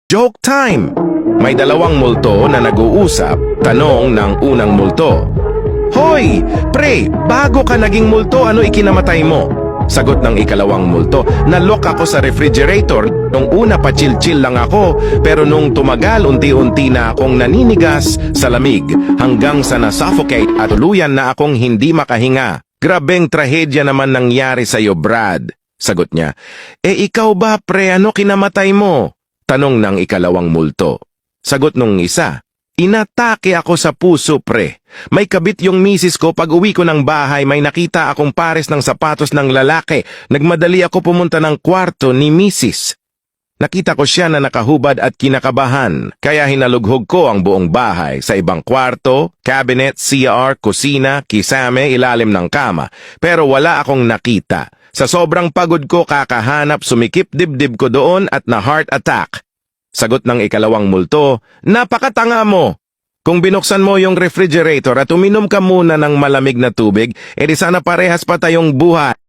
Joke time! May dalawang multo na nag-uusap, tanong ng unang multo. Hoy! Pre, bago ka naging multo, ano ikinamatay mo? Sagot ng ikalawang multo, nalock ako sa refrigerator. Nung una pa chill-chill lang ako, pero nung tumagal unti-unti na akong naninigas sa lamig hanggang sa nasuffocate at tuluyan na akong hindi makahinga. Grabeng trahedya naman nangyari sa'yo, Brad. Sagot niya, ikaw ba pre, ano kinamatay mo? Tanong ng ikalawang multo. Sagot nung isa, inatake ako sa puso pre. May kabit yung misis ko, pag uwi ko ng bahay may nakita akong pares ng sapatos ng lalaki. Nagmadali ako pumunta ng kwarto ni misis. Nakita ko siya na nakahubad at kinakabahan, kaya hinalughog ko ang buong bahay sa ibang kwarto, cabinet, CR, kusina, kisame, ilalim ng kama. Pero wala akong nakita. Sa sobrang pagod ko kakahanap, sumikip dibdib ko doon at na heart attack. Sagot ng ikalawang multo, napakatanga mo! Kung binuksan mo yung refrigerator at uminom ka muna ng malamig na tubig, edi sana parehas pa tayong buhay.